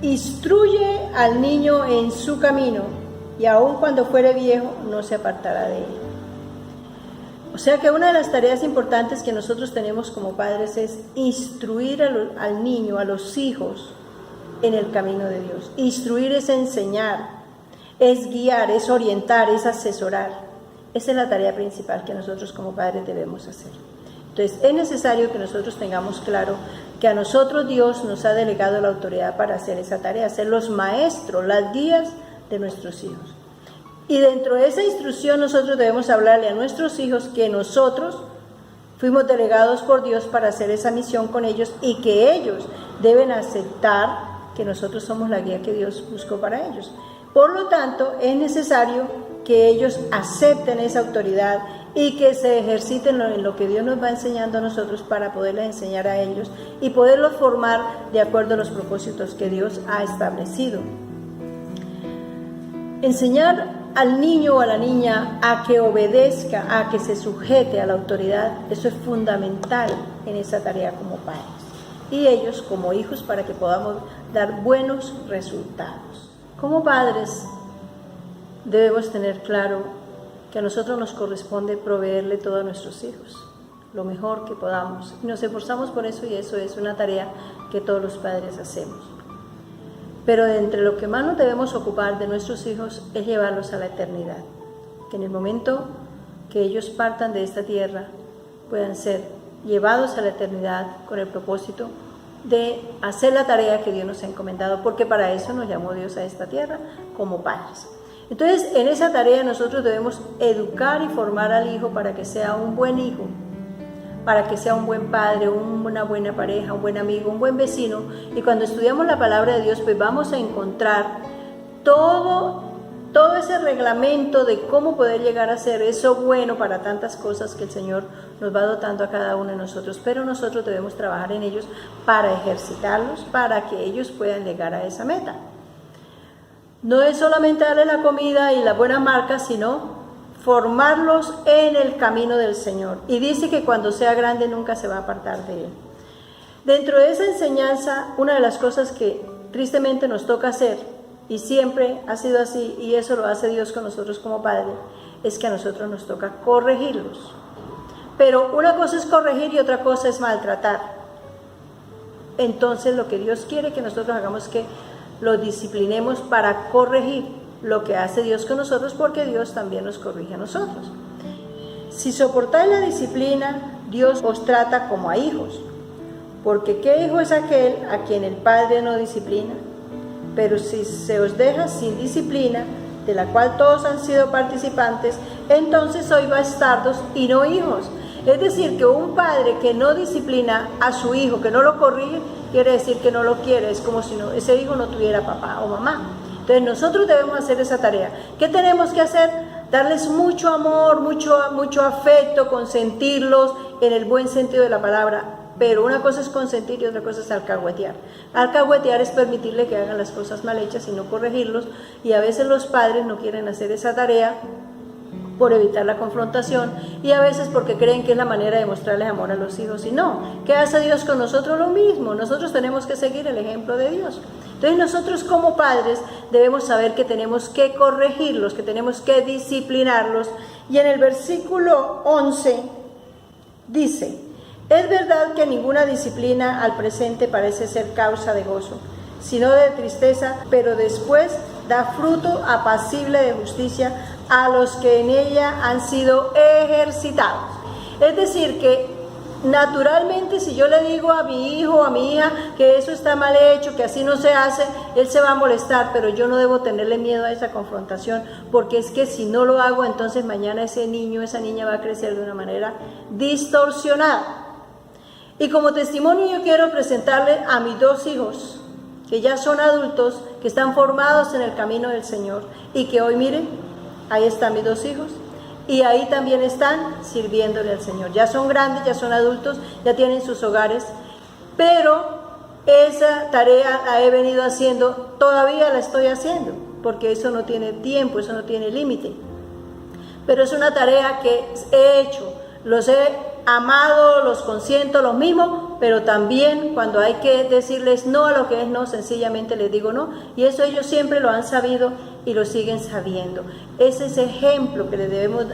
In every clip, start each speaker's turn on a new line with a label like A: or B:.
A: instruye al niño en su camino, y aun cuando fuere viejo, no se apartará de él. O sea que una de las tareas importantes que nosotros tenemos como padres es instruir al niño, a los hijos, en el camino de Dios. Instruir es enseñar, es guiar, es orientar, es asesorar. Esa es la tarea principal que nosotros como padres debemos hacer. Entonces es necesario que nosotros tengamos claro que a nosotros Dios nos ha delegado la autoridad para hacer esa tarea, ser los maestros, las guías de nuestros hijos. Y dentro de esa instrucción nosotros debemos hablarle a nuestros hijos que nosotros fuimos delegados por Dios para hacer esa misión con ellos y que ellos deben aceptar que nosotros somos la guía que Dios buscó para ellos. Por lo tanto, es necesario que ellos acepten esa autoridad y que se ejerciten en lo que Dios nos va enseñando a nosotros para poderles enseñar a ellos y poderlos formar de acuerdo a los propósitos que Dios ha establecido. Enseñar al niño o a la niña a que obedezca, a que se sujete a la autoridad, eso es fundamental en esa tarea como padres. Y ellos como hijos para que podamos dar buenos resultados. Como padres debemos tener claro que a nosotros nos corresponde proveerle todo a nuestros hijos, lo mejor que podamos. Y nos esforzamos por eso y eso es una tarea que todos los padres hacemos. Pero de entre lo que más nos debemos ocupar de nuestros hijos es llevarlos a la eternidad. Que en el momento que ellos partan de esta tierra puedan ser llevados a la eternidad con el propósito de hacer la tarea que Dios nos ha encomendado, porque para eso nos llamó Dios a esta tierra como padres. Entonces, en esa tarea nosotros debemos educar y formar al hijo para que sea un buen hijo, para que sea un buen padre, una buena pareja, un buen amigo, un buen vecino. Y cuando estudiamos la palabra de Dios, pues vamos a encontrar todo ese reglamento de cómo poder llegar a ser eso bueno para tantas cosas que el Señor nos va dotando a cada uno de nosotros. Pero nosotros debemos trabajar en ellos para ejercitarlos, para que ellos puedan llegar a esa meta. No es solamente darle la comida y las buenas marcas, sino formarlos en el camino del Señor. Y dice que cuando sea grande nunca se va a apartar de Él. Dentro de esa enseñanza, una de las cosas que tristemente nos toca hacer, y siempre ha sido así, y eso lo hace Dios con nosotros como Padre, es que a nosotros nos toca corregirlos. Pero una cosa es corregir y otra cosa es maltratar. Entonces lo que Dios quiere que nosotros hagamos es que los disciplinemos para corregir lo que hace Dios con nosotros, porque Dios también nos corrige a nosotros. Si soportáis la disciplina, Dios os trata como a hijos, porque ¿qué hijo es aquel a quien el Padre no disciplina? Pero si se os deja sin disciplina, de la cual todos han sido participantes, entonces sois bastardos y no hijos. Es decir, que un padre que no disciplina a su hijo, que no lo corrige, quiere decir que no lo quiere, es como si ese hijo no tuviera papá o mamá. Entonces nosotros debemos hacer esa tarea. ¿Qué tenemos que hacer? Darles mucho amor, mucho afecto, consentirlos en el buen sentido de la palabra. Pero una cosa es consentir y otra cosa es alcahuetear. Alcahuetear es permitirle que hagan las cosas mal hechas y no corregirlos. Y a veces los padres no quieren hacer esa tarea por evitar la confrontación, y a veces porque creen que es la manera de mostrarles amor a los hijos. Y no, ¿qué hace Dios con nosotros? Lo mismo. Nosotros tenemos que seguir el ejemplo de Dios. Entonces nosotros como padres debemos saber que tenemos que corregirlos, que tenemos que disciplinarlos. Y en el versículo 11 dice: es verdad que ninguna disciplina al presente parece ser causa de gozo, sino de tristeza, pero después da fruto apacible de justicia a los que en ella han sido ejercitados. Es decir, que naturalmente si yo le digo a mi hijo o a mi hija que eso está mal hecho, que así no se hace, él se va a molestar, pero yo no debo tenerle miedo a esa confrontación, porque es que si no lo hago, entonces mañana ese niño, esa niña va a crecer de una manera distorsionada. Y como testimonio yo quiero presentarle a mis dos hijos, que ya son adultos, que están formados en el camino del Señor, y que hoy miren, ahí están mis dos hijos, y ahí también están sirviéndole al Señor. Ya son grandes, ya son adultos, ya tienen sus hogares, pero esa tarea la he venido haciendo, todavía la estoy haciendo, porque eso no tiene tiempo, eso no tiene límite. Pero es una tarea que he hecho, los he amado, los consiento, los mismos, pero también cuando hay que decirles no a lo que es no, sencillamente les digo no, y eso ellos siempre lo han sabido y lo siguen sabiendo. Ese es el ejemplo que les debemos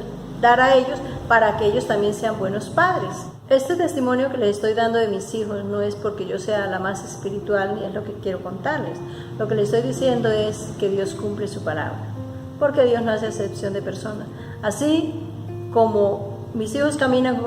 A: dar a ellos para que ellos también sean buenos padres. Este testimonio que les estoy dando de mis hijos no es porque yo sea la más espiritual ni es lo que quiero contarles. Lo que les estoy diciendo es que Dios cumple su palabra, porque Dios no hace excepción de personas. Así como mis hijos caminan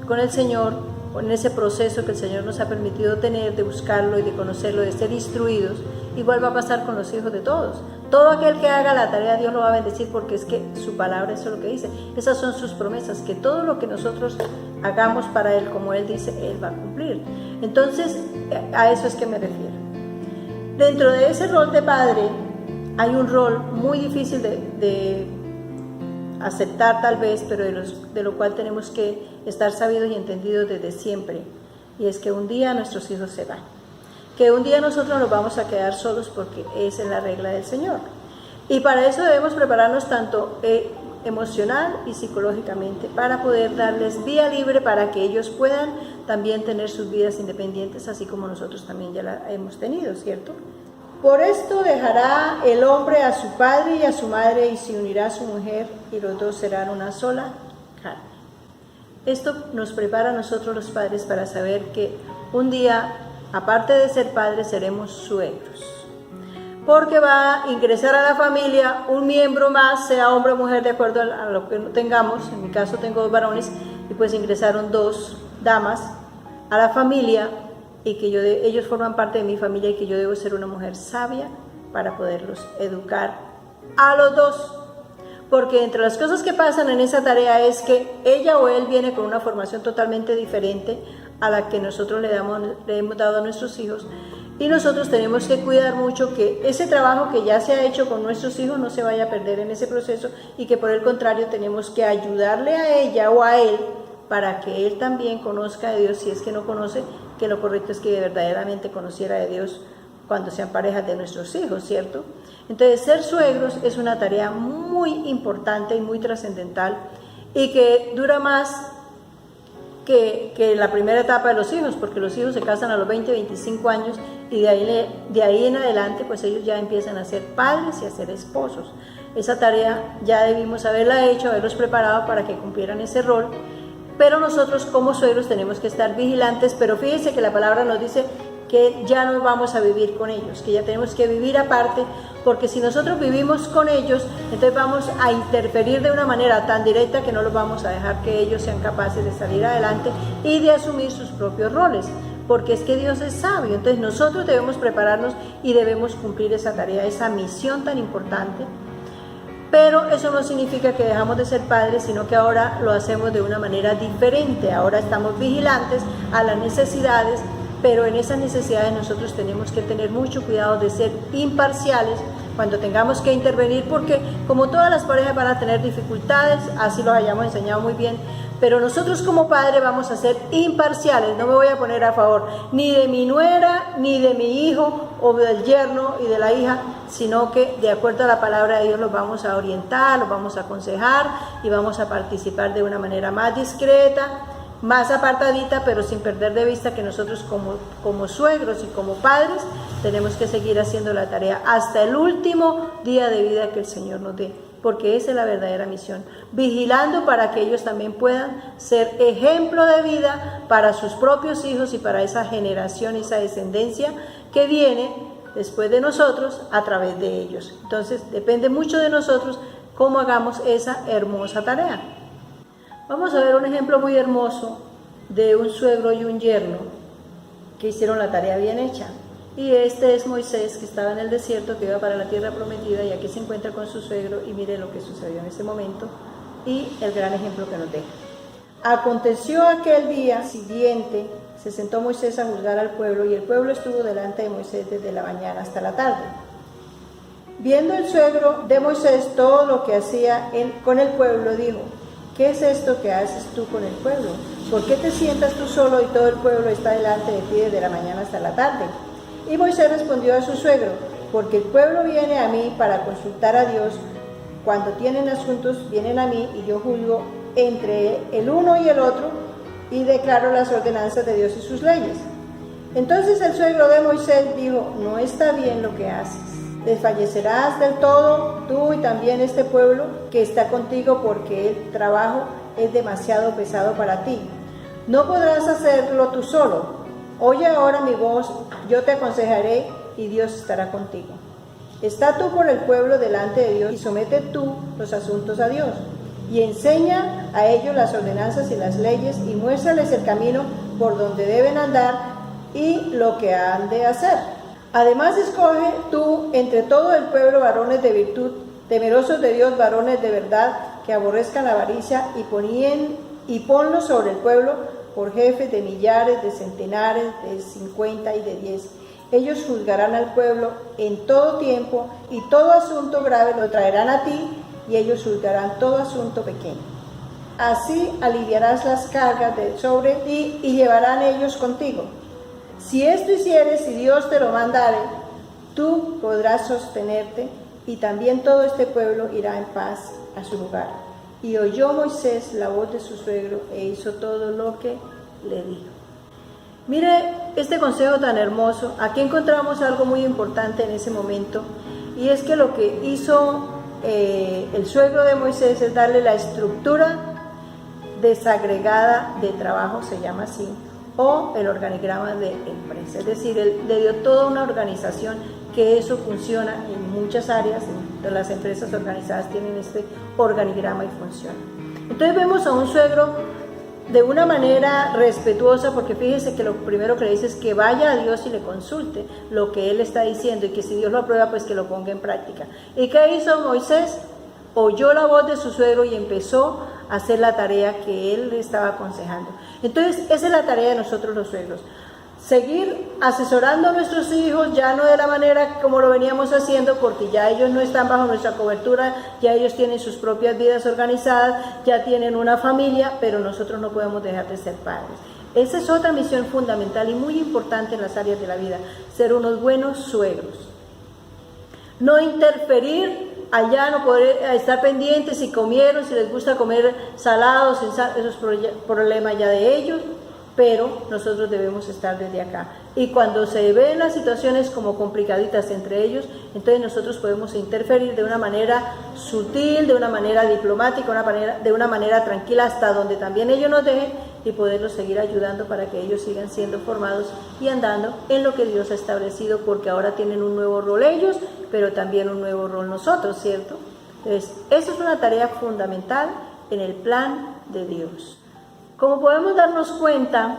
A: con el Señor, en ese proceso que el Señor nos ha permitido tener, de buscarlo y de conocerlo, de ser instruidos, igual va a pasar con los hijos de todos. Todo aquel que haga la tarea, Dios lo va a bendecir, porque es que su palabra, eso es lo que dice. Esas son sus promesas, que todo lo que nosotros hagamos para Él, como Él dice, Él va a cumplir. Entonces, a eso es que me refiero. Dentro de ese rol de padre, hay un rol muy difícil de aceptar tal vez, pero de lo cual tenemos que estar sabidos y entendidos desde siempre, y es que un día nuestros hijos se van, que un día nosotros nos vamos a quedar solos, porque esa es la regla del Señor, y para eso debemos prepararnos tanto emocional y psicológicamente, para poder darles vía libre para que ellos puedan también tener sus vidas independientes, así como nosotros también ya la hemos tenido, ¿cierto? Por esto dejará el hombre a su padre y a su madre, y se unirá a su mujer, y los dos serán una sola carne. Esto nos prepara a nosotros los padres para saber que un día, aparte de ser padres, seremos suegros. Porque va a ingresar a la familia un miembro más, sea hombre o mujer, de acuerdo a lo que tengamos. En mi caso tengo 2 varones, y pues ingresaron 2 damas a la familia, y que ellos forman parte de mi familia, y que yo debo ser una mujer sabia para poderlos educar a los 2. Porque entre las cosas que pasan en esa tarea es que ella o él viene con una formación totalmente diferente a la que nosotros le hemos dado a nuestros hijos, y nosotros tenemos que cuidar mucho que ese trabajo que ya se ha hecho con nuestros hijos no se vaya a perder en ese proceso, y que por el contrario tenemos que ayudarle a ella o a él para que él también conozca de Dios, si es que no conoce, que lo correcto es que verdaderamente conociera de Dios cuando sean parejas de nuestros hijos, ¿cierto? Entonces, ser suegros es una tarea muy importante y muy trascendental, y que dura más que la primera etapa de los hijos, porque los hijos se casan a los 20, 25 años, y de ahí en adelante, pues ellos ya empiezan a ser padres y a ser esposos. Esa tarea ya debimos haberla hecho, haberlos preparado para que cumplieran ese rol. Pero nosotros como suegros tenemos que estar vigilantes, pero fíjense que la palabra nos dice que ya no vamos a vivir con ellos, que ya tenemos que vivir aparte, porque si nosotros vivimos con ellos, entonces vamos a interferir de una manera tan directa que no los vamos a dejar que ellos sean capaces de salir adelante y de asumir sus propios roles, porque es que Dios es sabio. Entonces nosotros debemos prepararnos y debemos cumplir esa tarea, esa misión tan importante. Pero eso no significa que dejamos de ser padres, sino que ahora lo hacemos de una manera diferente. Ahora estamos vigilantes a las necesidades, pero en esas necesidades nosotros tenemos que tener mucho cuidado de ser imparciales cuando tengamos que intervenir, porque como todas las parejas van a tener dificultades, así los hayamos enseñado muy bien, pero nosotros como padres vamos a ser imparciales. No me voy a poner a favor ni de mi nuera, ni de mi hijo, o del yerno y de la hija, sino que de acuerdo a la palabra de Dios los vamos a orientar, los vamos a aconsejar, y vamos a participar de una manera más discreta, más apartadita, pero sin perder de vista que nosotros como suegros y como padres tenemos que seguir haciendo la tarea hasta el último día de vida que el Señor nos dé, porque esa es la verdadera misión, vigilando para que ellos también puedan ser ejemplo de vida para sus propios hijos y para esa generación, esa descendencia que viene después de nosotros a través de ellos. Entonces depende mucho de nosotros cómo hagamos esa hermosa tarea. Vamos a ver un ejemplo muy hermoso de un suegro y un yerno que hicieron la tarea bien hecha. Y este es Moisés, que estaba en el desierto, que iba para la tierra prometida, y aquí se encuentra con su suegro, y mire lo que sucedió en ese momento y el gran ejemplo que nos deja. Aconteció aquel día siguiente, se sentó Moisés a juzgar al pueblo, y el pueblo estuvo delante de Moisés desde la mañana hasta la tarde. Viendo el suegro de Moisés todo lo que hacía con el pueblo, dijo: ¿qué es esto que haces tú con el pueblo? ¿Por qué te sientas tú solo y todo el pueblo está delante de ti desde la mañana hasta la tarde? Y Moisés respondió a su suegro: porque el pueblo viene a mí para consultar a Dios. Cuando tienen asuntos vienen a mí, y yo juzgo entre el uno y el otro. y declaró las ordenanzas de Dios y sus leyes. Entonces el suegro de Moisés dijo: no está bien lo que haces. Desfallecerás del todo, tú y también este pueblo que está contigo, porque el trabajo es demasiado pesado para ti. No podrás hacerlo tú solo. Oye ahora mi voz, yo te aconsejaré y Dios estará contigo. Está tú por el pueblo delante de Dios y somete tú los asuntos a Dios. Y enseña a ellos las ordenanzas y las leyes y muéstrales el camino por donde deben andar y lo que han de hacer. Además escoge tú entre todo el pueblo varones de virtud, temerosos de Dios, varones de verdad, que aborrezcan la avaricia, y ponlos sobre el pueblo por jefes de millares, de centenares, de 50 y de 10. Ellos juzgarán al pueblo en todo tiempo, y todo asunto grave lo traerán a ti, y ellos juzgarán todo asunto pequeño. Así aliviarás las cargas sobre ti y llevarán ellos contigo. Si esto hicieres, si Dios te lo mandare, tú podrás sostenerte, y también todo este pueblo irá en paz a su lugar. Y oyó Moisés la voz de su suegro e hizo todo lo que le dijo. Mire este consejo tan hermoso. Aquí encontramos algo muy importante en ese momento, y es que lo que hizo el suegro de Moisés es darle la estructura desagregada de trabajo, se llama así, o el organigrama de empresa. Es decir, él le dio toda una organización, que eso funciona en muchas áreas. Las empresas organizadas tienen este organigrama y funciona. Entonces vemos a un suegro de una manera respetuosa, porque fíjese que lo primero que le dice es que vaya a Dios y le consulte lo que él está diciendo, y que si Dios lo aprueba, pues que lo ponga en práctica. ¿Y qué hizo Moisés? Oyó la voz de su suegro y empezó a hacer la tarea que él le estaba aconsejando. Entonces esa es la tarea de nosotros los suegros: seguir asesorando a nuestros hijos, ya no de la manera como lo veníamos haciendo, porque ya ellos no están bajo nuestra cobertura, ya ellos tienen sus propias vidas organizadas, ya tienen una familia, pero nosotros no podemos dejar de ser padres. Esa es otra misión fundamental y muy importante en las áreas de la vida: ser unos buenos suegros. No interferir allá, no poder estar pendientes si comieron, si les gusta comer salados, eso es problema ya de ellos, pero nosotros debemos estar desde acá. Y cuando se ven las situaciones como complicaditas entre ellos, entonces nosotros podemos interferir de una manera sutil, de una manera diplomática, de una manera tranquila, hasta donde también ellos nos dejen, y poderlos seguir ayudando para que ellos sigan siendo formados y andando en lo que Dios ha establecido, porque ahora tienen un nuevo rol ellos, pero también un nuevo rol nosotros, ¿cierto? Entonces, eso es una tarea fundamental en el plan de Dios. Como podemos darnos cuenta,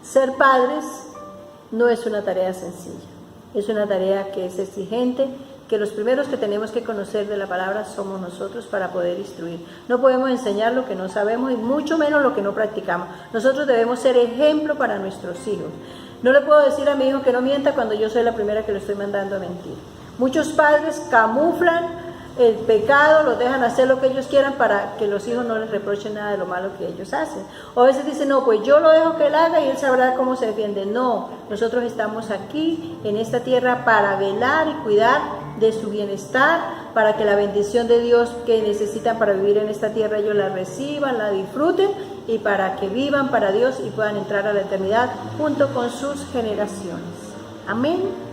A: ser padres no es una tarea sencilla, es una tarea que es exigente, que los primeros que tenemos que conocer de la palabra somos nosotros para poder instruir. No podemos enseñar lo que no sabemos, y mucho menos lo que no practicamos. Nosotros debemos ser ejemplo para nuestros hijos. No le puedo decir a mi hijo que no mienta cuando yo soy la primera que lo estoy mandando a mentir. Muchos padres camuflan el pecado, los dejan hacer lo que ellos quieran para que los hijos no les reprochen nada de lo malo que ellos hacen. O a veces dicen: no, pues yo lo dejo que él haga y él sabrá cómo se defiende. No, nosotros estamos aquí en esta tierra para velar y cuidar de su bienestar, para que la bendición de Dios que necesitan para vivir en esta tierra ellos la reciban, la disfruten, y para que vivan para Dios y puedan entrar a la eternidad junto con sus generaciones. Amén.